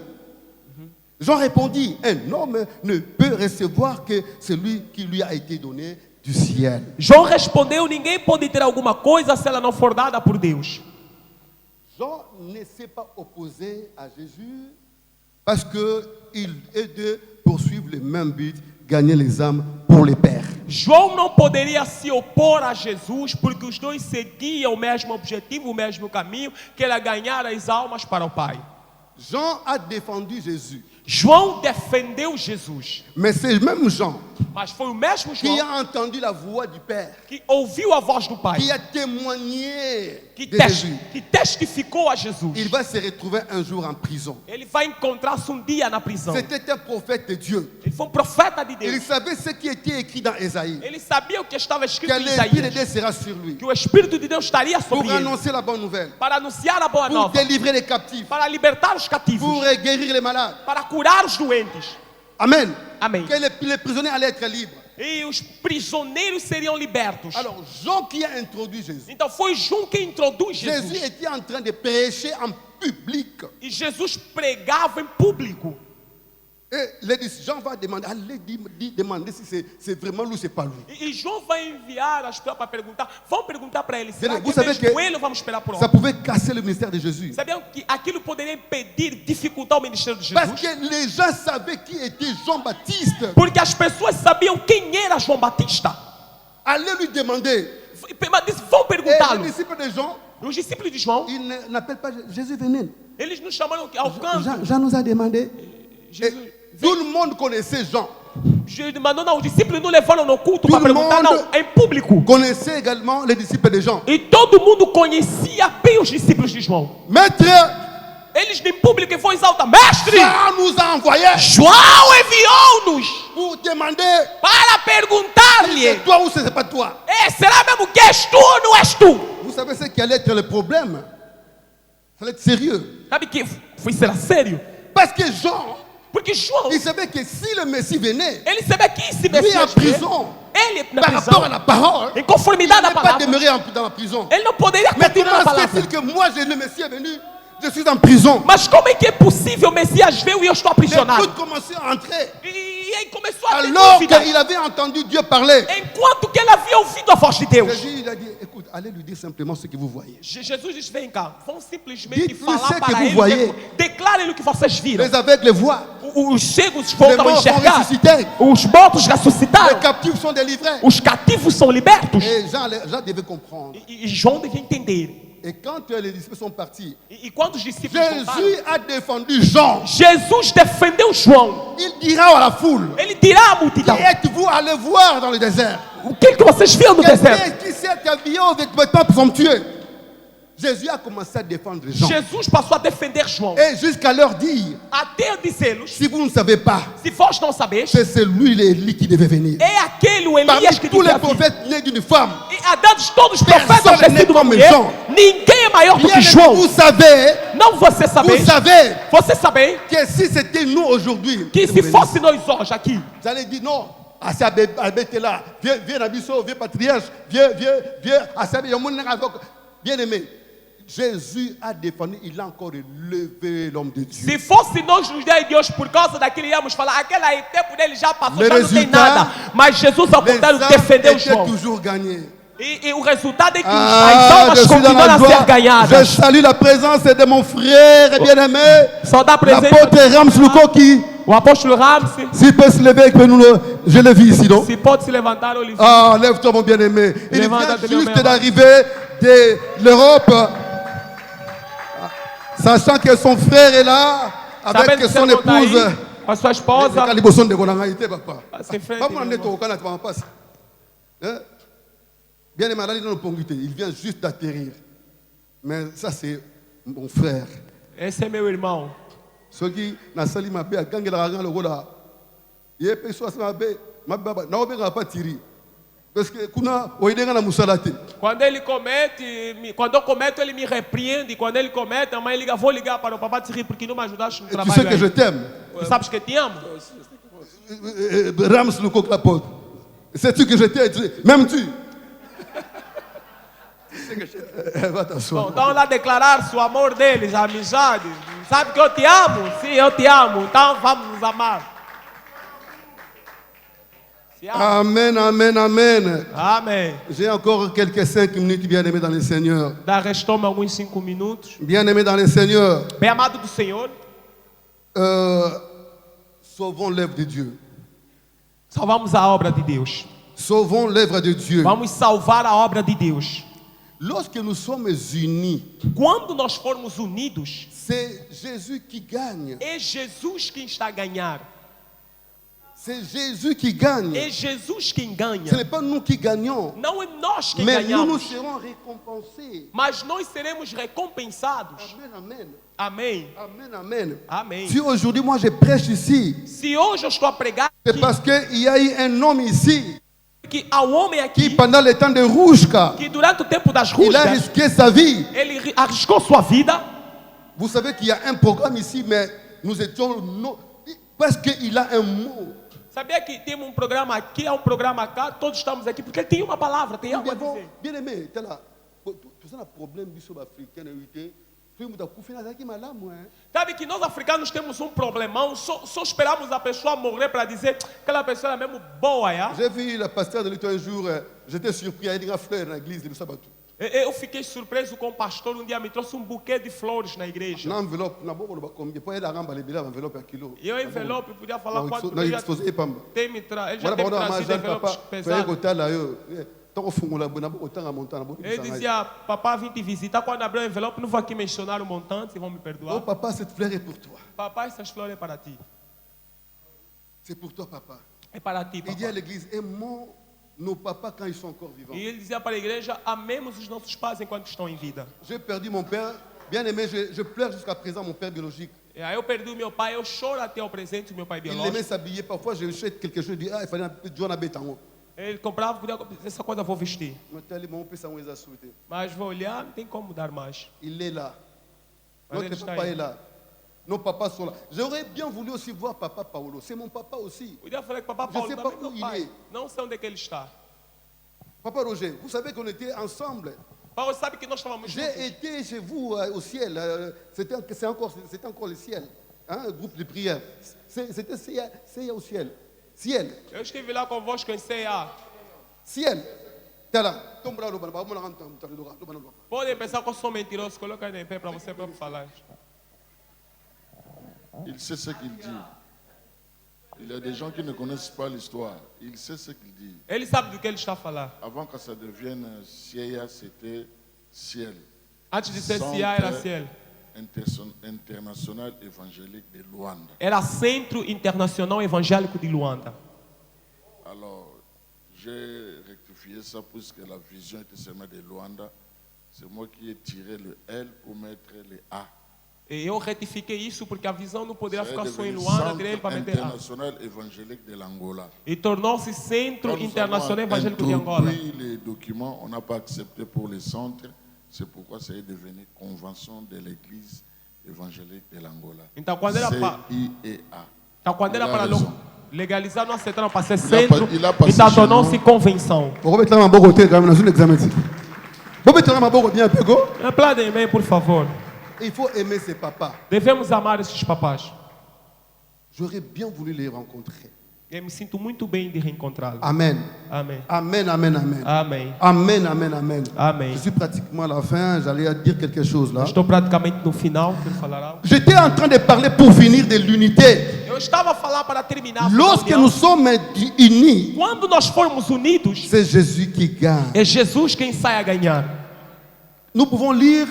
Jean répondit, un homme ne peut recevoir que celui qui lui a été donné du ciel. João respondeu: ninguém pode ter alguma coisa se ela não for dada por Deus. Jean ne s'est pas opposé à Jésus parce qu'il est de poursuivre le même but, gagner les âmes pour le Père. João não poderia se opor a Jesus porque os dois seguiam o mesmo objetivo, o mesmo caminho, que era ganhar as almas para o Pai. Jean a défendu Jésus. João defendeu Jesus, Mais c'est même Jean mas foi o mesmo qui João a entendu la voix du Père, que ouviu a voz do Pai, qui a témoigné que, de Jésus. que testificou a Jesus. Il va se retrouver un jour en prison. Ele vai encontrar-se um dia na prisão. C'était un prophète de Dieu. Ele foi um profeta de Il Deus. savait ce qui était écrit dans Ésaïe, Ele sabia o que estava escrito que em l'Esprit de Isaías, Dieu sera sur lui que o Espírito de Deus estaria pour sobre ele, annoncer la bonne nouvelle, para anunciar a boa pour nova, délivrer les captifs, para libertar os cativos, pour guérir les malades. para curar os doentes. Amen. Amém. Que les prisonniers allaient être libres. E os prisioneiros seriam libertos. Alors, Jean qui a introduit Jésus. Então foi João quem introduz Jésus Jesus. était en train de prêcher en public. E Jesus pregava em público. Et Jean va demander, allez demander si c'est vraiment lui ou c'est pas lui. E João vai enviar as pessoas para perguntar. Vão perguntar para ele: será que Vous é savez mesmo que ele ou vamos esperar por Ça outro? pouvait casser le ministère de Jésus. Sabiam que aquilo poderia impedir, dificultar o ministério de Parce Jesus? que les gens savaient qui était Jean-Baptiste. Porque as pessoas sabiam quem era João Batista. Allez lui demander. Mas vão Et perguntá-lo. les disciples de Jean, Os discípulos de João, ils n'appellent pas Jésus, venez. eles nos chamaram ao canto. Jean nous a demandé. Jesus, Tout le monde connaissait Jean. Mandou, não, os discípulos não levaram no culto para Todo perguntar, não, mundo- em público. Connaissait également les disciples de Jean. E todo mundo conhecia bem os discípulos de João. Maître, Eles em público em voz alta: Mestre, Jean nous a envoyés João enviou-nos pour demander para perguntar-lhe: c'est toi ou c'est pas toi. será mesmo que és tu ou não és tu? Vous savez ce qui allait être le problème? Ça allait être sérieux. Sabe que será sério? Parce que Jean, Porque João, il savait que si le Messie venait, ele sabia que esse lui en Messias, prison, ele ele na par rapport à prisão, la parole, em il conformidade à n'est pas palavra, demeuré dans la prison. ele não poderia Mais continuar comment na se palavra. fait-il que moi, le Messie est venu, je suis en prison? Mas como é que é possível? O Messias veio e eu estou Les aprisionado. doutes commençaient à entrer. E aí começou a ter Alors dúvida. qu'il avait entendu Dieu parler. Enquanto que ele havia ouvido a voz de Deus. Jésus, il a dit, écoute, allez lui dire simplement ce que vous voyez. Jesus disse, vem cá, vão simplesmente Dites-lui falar ce que para vous ele, voyez. declarem o que vocês viram. Les aveugles voient, Os cegos les voltam a morts sont enxergar, ressuscités, os mortos les ressuscitaram, captifs sont délivrés. os cativos são libertos. Et Jean devait comprendre. E João devia entender. Et quand les disciples sont partis, E quando os discípulos voltaram, Jésus a défendu Jean. Jesus defendeu João. Il dira à la foule, Ele dirá à multidão, qui êtes-vous allés voir dans le désert? o que vocês viram no deserto? Quelqu'un qui s'est habillé aux vêtements somptueux. Jésus a commencé à défendre Jean. Jesus passou a defender João. Et jusqu'à leur dire, Até dizê-los, si vous ne savez pas, se vós não sabeis, c'est lui l'Élie qui devait venir. é aquele o Parmi Elias que tous les devia vir. prophètes nés d'une femme, E a dados todos os Personne profetas n'est nascidos de uma comme mulher, João. ninguém é maior do bien que João. vous savez, Não você saber, você saber que si c'était nous aujourd'hui, que se fosse nós hoje aqui, j'allais dire non. Asabé est là. Viens Abisso, viens patriarche, viens. Asabé, bien aimé. Jésus a défendu, il a encore élevé l'homme de Dieu. se fosse nós nos dias de hoje, por causa daquilo íamos falar, aquele aí, tempo dele já passou, Le já não tem résultat, nada. Mas Jesus, ao Les contrário, âmes defendeu étaient João. toujours gagnés. E o resultado é que as Ah, almas je suis dans continuam la a ser joie. Je ganhadas. salue la présence de mon frère bien-aimé, Só dá presente l'apôtre Rams Lukoki. o apóstolo Ramsey. S'il peut se lever, je le vis ici, non? Se pode se levantar, Olivier. Ah, lève-toi, mon bien-aimé. Il Levanta-te, vient meu juste bem-amado. d'arriver de l'Europe, sachant que son frère est là, avec Sabendo que son seu irmão tá épouse. aí, com a sua esposa. Caliboson de Gonangaïté, papa. C'est frère Pas de mon mon année, au Canada, tu vas passer. Hein? Bien aimé, dans le Pongité, il vient juste d'atterrir. Mais ça, c'est mon frère. Esse é meu irmão. Ceux qui n'ont pas ma paix, quand il a regardé le rôle, il a payé ma paix, ma paix, n'a pas tiré. Parce que kuna oidega na musalate. Quando ele comete, quando eu cometo, ele me repreende. Quando ele comete, a mãe liga, vou ligar para o papai te rir porque não me ajudaste no Tu trabalho. sais que je t'aime. Tu sabes que te amo? Rams le coq la porte. Sais-tu que je t'aime? Même tu. Va t'asseoir. Bom, então lá declarar o amor deles, a amizade. Sabe que eu te amo? Sim, eu te amo. Então vamos nos amar. Se ama. Amen, amen, amen. Amém. J'ai encore quelques 5 minutes, bien-aimés dans le Seigneur. Restou-me alguns 5 minutos. Bien-aimés dans le Seigneur, Bem amado do Senhor, sauvons l'œuvre de Dieu. salvamos a obra de Deus. Sauvons l'œuvre de Dieu. Vamos salvar a obra de Deus. Lorsque nous sommes unis, Quando nós formos unidos, c'est Jésus qui gagne. é Jesus quem está a ganhar. C'est Jésus qui gagne. É Jesus quem ganha. Ce n'est pas nous qui gagnons, Não é nós quem mais nous nous ganhamos, serons récompensés. mas nós seremos recompensados. Amen, amen. Amém. Amen, amen. Amém. Si aujourd'hui moi je prêche ici, Se hoje eu estou a pregar c'est aqui, parce qu'il y a eu un homme ici que há um homem qui, aqui pendant le temps de Rouchka, que durante o tempo das il a rusgas, risqué sa vie. ele arriscou sua vida. Vous savez qu'il y a un programme ici, mais nous étions. Parce qu'il a un mot. Sabia que tem um programa aqui, há um programa cá, todos estamos aqui, porque ele tem uma palavra, tem algo a dizer. Bien aimé, tu as un problème du sud africain. Sabe que nós africanos temos um problemão, só esperamos a pessoa morrer para dizer que aquela pessoa é mesmo boa. J'ai vu la pasteur de l'État un jour, j'étais surpris, il y a une fleur dans l'église de Sabatou. Eu fiquei surpreso com o pastor, um dia me trouxe um buquê de flores na igreja. Na envelope, na boca, combien? Pour aller à Ramba, les billes, enveloppe à kilo. E o envelope, podia falar quanto Não, ele já exposé, pamba. tem me trazido. Ele já Voilà, tem bon, trazido mas envelopes papa, foi pesados. gotar lá, eu. Então, fungo na botão, a montanha, Ele dizia, papai, vim te visitar, quando abrir o envelope, não vou aqui mencionar o montante, vão me Oh, perdoar. papa, cette fleur est pour toi. Papai, essas flores é para ti. C'est pour toi, papa. É para ti, Il dit à papai. l'église, aimons nos papas quand ils sont encore vivants. E ele dizia para a igreja, amemos os nossos pais enquanto estão em vida. J'ai perdu mon père, bien aimé, je pleure jusqu'à présent mon père biologique. E aí eu perdi o meu pai, eu choro até o presente do meu pai Il aimait biológico. s'habiller, parfois je achète quelque chose, je dis, ah, il fallait un peu de John Abetango. Ele comprava, podia essa coisa eu vou vestir. Mas vou olhar, não tem como dar mais. Il est là. Mas Notre ele está papa aí. est là. Nos papas sont là. J'aurais bien voulu aussi voir papa Paolo. C'est mon papa aussi. Podia falar que papai Je Paulo sais também pas meu où il pai. est. Não sei onde é que ele está. Papa Roger, vous savez qu'on était ensemble. Paulo sabe que nós estávamos juntos. J'ai été chez vous au ciel. C'était encore le ciel. Hein, un groupe de prière. C'était CIA au ciel. Ciel. Eu estive lá convosco em CA. Ciel. Tá lá. Podem pensar que eu sou mentiroso. Coloca aí em pé para você próprio falar. Il sait ce qu'il dit. Il y a des gens qui ne connaissent pas l'histoire. Il sait ce qu'il dit. Ele sabe do que ele está a falar. Avant que ça devienne CIA, c'était ciel. Antes de ser CIA era Ciel. International évangélique de Luanda. Era Centro Internacional Evangélico de Luanda. Alors, j'ai rectifié ça puisque la vision était seulement de Luanda. C'est moi qui ai tiré le L pour mettre le A. E eu retifiquei isso porque a visão não poderia Ça est ficar só em devenu Luanda, Centre tirei para meter A. international évangélique de l'Angola. E tornou-se Centro Quand nous Internacional avons Evangélico de Angola. introduit les documents, on n'a pas accepté pour les centres. C'est pourquoi ça est devenu Convention de l'Église évangélique de l'Angola. Então, quando era para CIEA. então, quando era Il a para raison. legalizar, não aceitaram para ser centro. il a passé Então, chez tornou-se nous. convenção. On va mettre là ma bogoté quand même dans un examen. Vous mettez là ma bogoté bien pego. Aplaudem, por favor. Il faut aimer ses papas. Devemos amar esses papás. J'aurais bien voulu les rencontrer. Eu me sinto muito bem de reencontrá-los. Amen. Amém. Amen, amen, amen. Amém. Amen, amen, amen. Amém. Je suis pratiquement à la fin, j'allais dire quelque chose là. Estou praticamente no final, quero falar algo. J'étais en train de parler pour finir de l'unité. Eu estava a falar para terminar. Lorsque a nous união. sommes unis, Quando nós formos unidos, c'est Jésus qui gagne. é Jesus quem sai a ganhar. Nous pouvons lire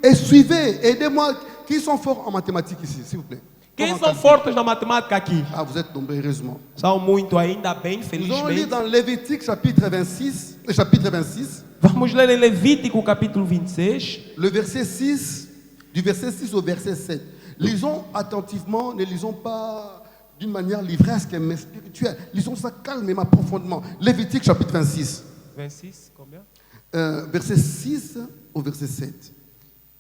et suivez. Aidez-moi. Qui sont forts en mathématiques ici, s'il vous plaît? Quem Forts en são calcul. fortes na matemática aqui? Ah, vous êtes nombreux, heureusement. São muito, ainda bem, Nous allons lire felizmente. dans Lévitique chapitre 26, Vamos ler em Levítico capítulo 26, le verset 6, du verset 6 au verset 7. Lisons attentivement, ne lisons pas d'une manière livresque mais spirituelle. Lisons ça calmement, profondément. Lévitique chapitre 26, 26, combien? verset 6 au verset 7.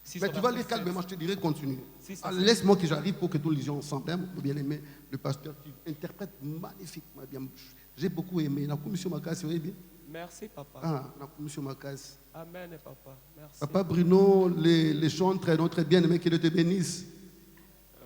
Six Mais au tu vas verset lire calmement, je te dirai continue. Six Ah, au sept. laisse-moi que j'arrive pour que nous lisions ensemble. Hein, bien aimé, le pasteur qui interprète magnifiquement bien. J'ai beaucoup aimé. La commission Makas, vous voyez bien? Merci, papa. Ah, la commission Makas. Amen, papa. Merci. Papa Bruno, les chants très bien aimé, que Dieu te bénisse.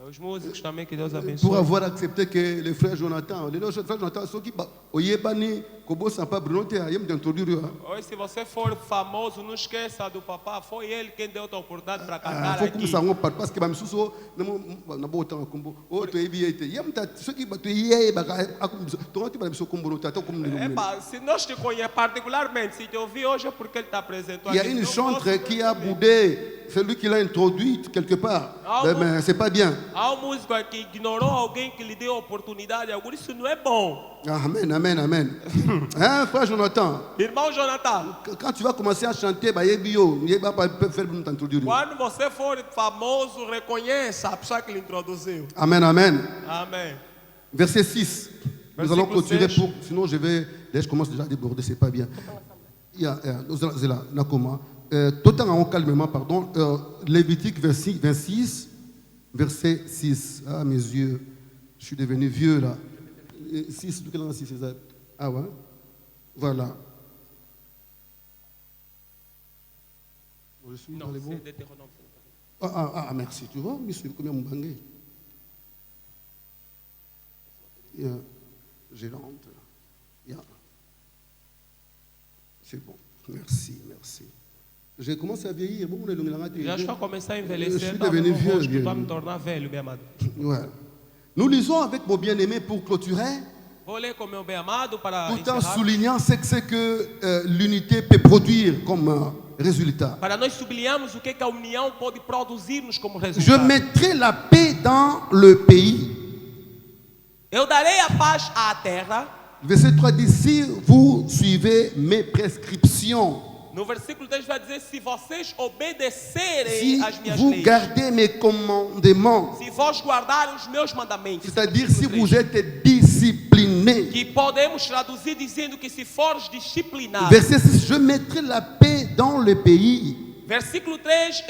Os músicos também, que Deus Pour abençoe. avoir accepté que le frère Jonathan, frère Jonathan, ceux qui oyebani, kobo samba Bruno te ayem d'introduire. Hoje, se você for famoso, não esqueça do papá. Foi ele quem deu a oportunidade para Ah, cantar faut aqui. começar on parle parce que ba misuso na bo temps kombo o to ebi ete yem ta ceux qui ba to yeye ba akumbiso to ti ba miso kombo no ta to kombo no. Epa, se nós te conhecemos particularmente, se te ouvi hoje é porque ele te apresentou Il y a aqui. une Não chantre posso- qui a boudé celui qui l'a introduit quelque part. Ah, Mais c'est pas bien. Há um músico que ignorou alguém que lhe deu a oportunidade, agora isso não é bom. Amen, amen, amen. Hein, frère Jonathan, Irmão Jonathan, quand tu vas commencer à chanter, ba yebi yo, yeba pas faire nous t'introduire. quando você for famoso, reconheça a pessoa que lhe introduziu. Amen, amen. Amém. Verset 6. Nous Versículo allons clôturer 6. pour, sinon je commence déjà à déborder, c'est pas bien. Il y a, nous allons, c'est là, Nakoma. Tout en calmement, pardon. Lévitique 26, verset 6. Ah, mes yeux, je suis devenu vieux là. 6, quel est 6, c'est ça? Ah ouais? Voilà. Je suis dans Non, les bons. c'est Deutéronome. Ah, merci. Tu vois, monsieur, combien mon bangé? J'ai honte. C'est bon. Merci, merci. J'ai commencé à vieillir. Bon, Já estou a começar a Je envelhecer. suis tá devenu bom, vieux, rosto, vieux. vai me tornar velho, bem amado. Ouais. Nous lisons avec mon bien-aimé pour clôturer, Vou ler com meu bem amado para tout en encerrar. soulignant ce que l'unité peut produire comme résultat. Para nós sublinharmos o que a união pode produzir-nos como Je resultado. mettrai la paix dans le pays. Eu darei a paz à terra. Verset 3 dit, si vous suivez mes prescriptions, No versículo 10 vai dizer: se vocês obedecerem si às minhas vous leis, gardez mes commandements, se vós guardarem os meus mandamentos, c'est-à-dire si versículo vous 3, êtes disciplinés. que podemos traduzir dizendo que se fores disciplinado. Verset 6, je mettrai la paix dans le pays Versículo 3,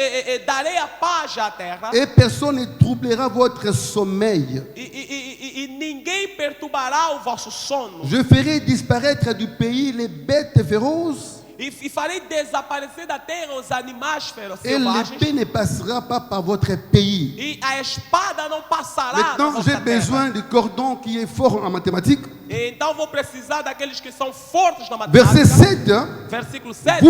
darei a paz à terra et personne ne troublera votre sommeil. e e ninguém perturbará o vosso sono. Je ferai disparaître du pays les bêtes féroces. E farei desaparecer da terra os animais Et selvagens. l'épée ne passera pas par votre pays. E a espada não passará. Maintenant, na j'ai vossa terra. besoin du cordon qui est fort en mathématiques. E então vou precisar daqueles que são fortes na matemática. Verset 7. Versículo 7.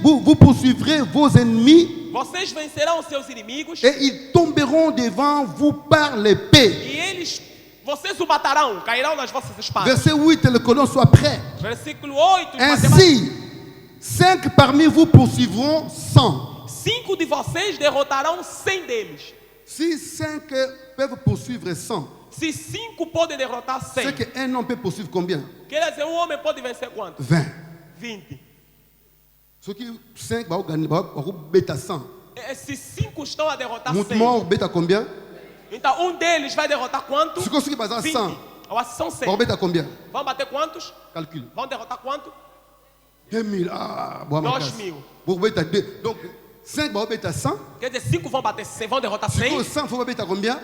Vous poursuivrez vos ennemis Vocês vencerão os seus inimigos. et ils tomberont devant vous par l'épée. E vocês o matarão, cairão nas vossas espadas. Verset 8, le colon soit prêt. Versículo 8. Ainsi, 5 parmi vous poursuivront 100. 5 de vocês derrotarão 100 deles. Si 5 peuvent poursuivre 100, Se 5 podem derrotar 100, c'est qu'un homme peut poursuivre combien? quer dizer, um homem pode vencer quanto? 20. 20. Ceux qui 5 vont gagner, vont bêta 100. Se 5 estão a derrotar 100, Mouvement bêta combien? então um deles vai derrotar quanto? Se conseguir baser 20. 100, Ou assim são 100. vont bêta combien? Vão bater quantos? Calcule. Vão derrotar quanto? 2000. Ah, bon, 2000. Vous bêta 2. Donc, 5 vont bêta 100. Quer dizer, 5 vão bater 100, vão derrotar Si 100. 100, faut bêta combien?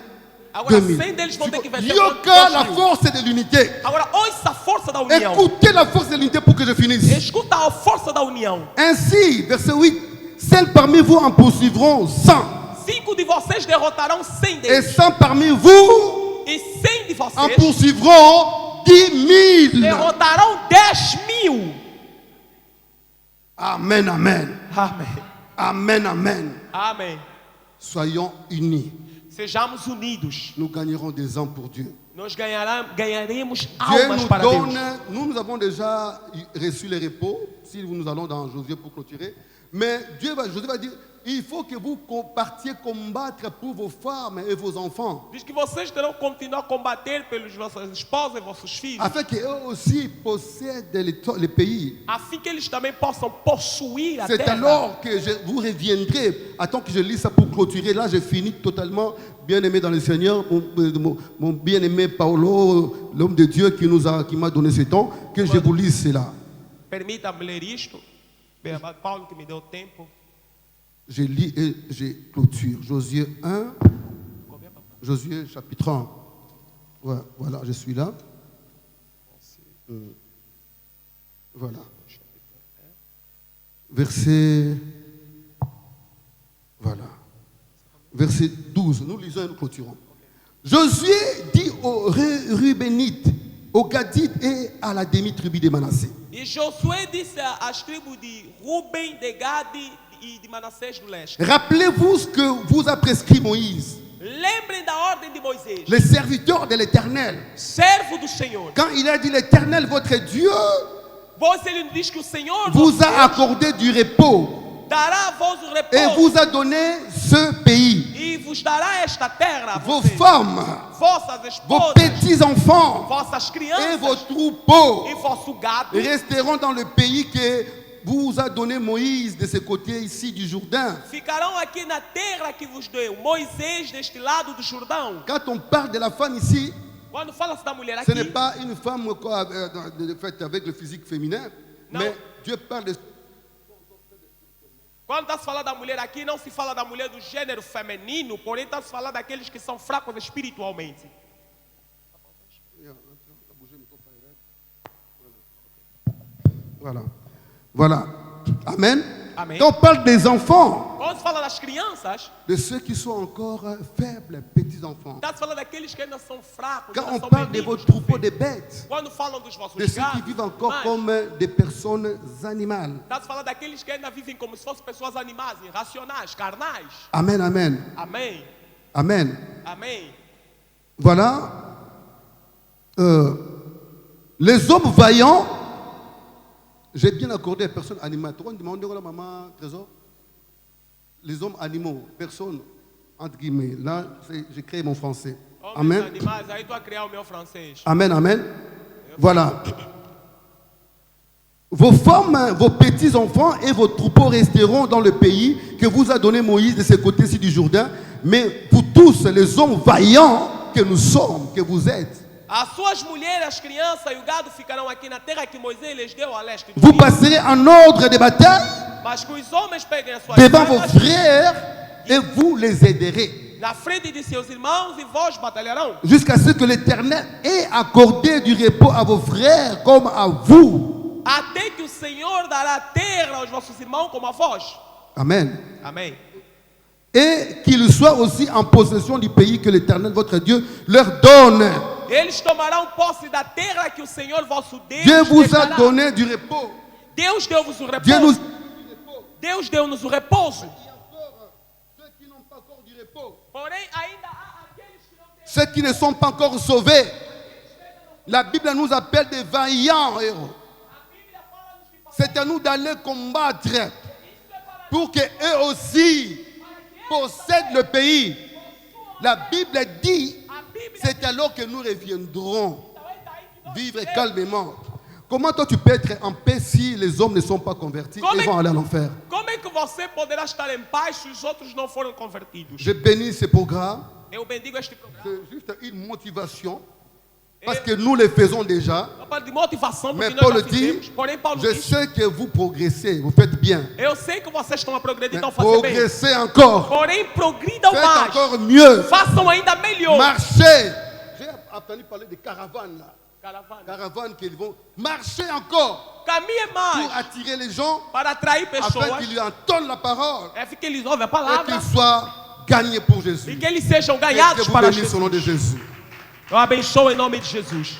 Agora 2000. 100 deles vão ter que vencer Yoka, la 2000. force de l'unité. Agora ouça a força da união. Écoutez la force de l'unité pour que je finisse. Escuta a força da união. Ainsi, verset 8, 5 parmi vous en poursuivront 100. 5 de vocês derrotarão 100 Et deles. 100 parmi vous E 100 de en vocês poursuivront 10 000. derrotarão 10.000. Amen, amen. Amém. Amen, amen. Amém. Soyons unis. Sejamos unidos. Nous gagnerons des âmes pour Dieu. Nós ganharemos Dieu almas nous para donne, Deus. nous avons déjà reçu les repos, si nous allons dans Josué pour clôturer, mais Josué va dire, il faut que vous partiez combattre pour vos femmes et vos enfants, Diz que vocês terão que continuar a combater pelos vossos esposos e vossos filhos, afin qu'eux aussi possèdent les pays. assim que eles também possam possuir a C'est terra. alors que vous reviendrez. Attends que je lis ça pour clôturer. Là, j'ai fini totalement. Bien-aimé dans le Seigneur, mon bien-aimé Paulo, l'homme de Dieu qui m'a donné ce temps, que je vous lise cela. Permita-me ler isto. Paulo que me deu tempo. Je lis et je clôture. Josué 1, Josué chapitre 1. Ouais, voilà, je suis là. Voilà. Verset. Voilà. Verset 12. Nous lisons et nous clôturons. Josué dit aux Rubénites, aux Gadites et à la demi-tribu de Manassé. E Josué disse às tribos de Ruben, de Gade e de Manassés do leste: Rappelez-vous ce que vous a prescrit Moïse, lembrem da ordem de Moisés, le serviteur de l'Éternel. servo do Senhor. Quand il a dit l'Éternel, votre Dieu, Pois ele diz que o Senhor vous vosso a Deus accordé du repos dará a vós o repouso et vous a donné ce pays. e vos dará esta terra a Vos vocês, femmes, vossas vos esposas, petits-enfants vossas et crianças vos troupeaux e vosso gado resteront dans le pays que vous a donné Moïse de ce côté ici du Jourdain. ficarão aqui na terra que vos deu Moisés deste lado do Jordão. Quand on parle de la femme ici, Quando fala-se da mulher ce aqui, n'est pas une femme quoi, faite avec le physique féminin, Non. mais Dieu parle de... quando está se falando da mulher aqui, não se fala da mulher do gênero feminino, porém está se falando daqueles que são fracos espiritualmente. Voilà. Voilà. Amen. Amen. Quand on parle des enfants, Quando se fala das crianças, de ceux qui sont encore faibles, petits-enfants. está se falando daqueles que ainda são fracos, Quand ainda on são parle de meninos vos na troupeaux fé. de bêtes, Quando falam dos vossos de ceux qui gados, vivent encore mas comme des personnes animales. está se falando daqueles que ainda vivem como se fossem pessoas animais, irracionais, carnais. Amen, amen. Amém. Amen. Amém. Voilà. Les hommes vaillants, j'ai bien accordé à personnes animales. Tu vas me demander, maman, trésor? Les hommes animaux, personnes, entre guillemets. Là, j'ai créé mon français. Homens Amen. animais, aí tu a criar o meu francês. Amen, amen. Voilà. Vos femmes, vos petits-enfants et vos troupeaux resteront dans le pays que vous a donné Moïse de ce côté-ci du Jourdain. Mais vous tous, les hommes vaillants que nous sommes, que vous êtes, As suas mulheres, as crianças e o gado ficarão aqui na terra que Moisés lhes deu a leste do vous rio. passerez en ordre de bataille Mas que os homens peguem as suas devant vos armas frères et vous les aiderez. na frente de seus irmãos e vós batalharão. Jusqu'à ce que l'Éternel ait accordé du repos à vos frères comme à vous. Até que o Senhor dará terra aos vossos irmãos como a vós. Amen. Amém. Et qu'ils soient aussi en possession du pays que l'Éternel, votre Dieu, leur donne. Eles tomarão posse da terra que o Senhor vosso Deus Dieu vous lhes a dará. donné du repos. Deus deu-vos o Dieu nous... repouso. Deus deu-nos o repouso. Ceux qui n'ont pas encore du repos, Porém, ainda há aqueles que não têm. ceux qui ne sont pas encore sauvés, la Bible nous appelle des vaillants héros. C'est à nous d'aller combattre pour qu'eux aussi possèdent le pays. La Bible dit, c'est alors que nous reviendrons vivre calmement. Comment toi tu peux être en paix si les hommes ne sont pas convertis et vont aller en enfer? Como é que você poderá estar em paz se os outros não foram convertidos? Je bénis ce programme. Eu bendigo este programa. C'est juste une motivation. Parce que nous le faisons déjà. Uma parte de motivação, porque Mais nós Paul já dit, fizemos. Porém, Paulo je diz, sais que vous progressez, vous faites bien. eu sei que vocês estão a progredir, Mais estão a fazer bem. progressez encore. Porém, progridam Faites mais. encore mieux. Façam ainda melhor. Marchez. J'ai entendu parler de caravanes là. Caravana. Caravanes qu'ils vont marcher encore Caminhe pour mais attirer les gens para atrair afin pessoas. qu'ils lui entendent la parole É que eles ouvem a et palavra qu'ils soient gagnés pour e Jésus. que eles sejam Et que ganhados vous para bénisse au nom de Jesus. Jésus. Eu abençoo em nome de Jesus.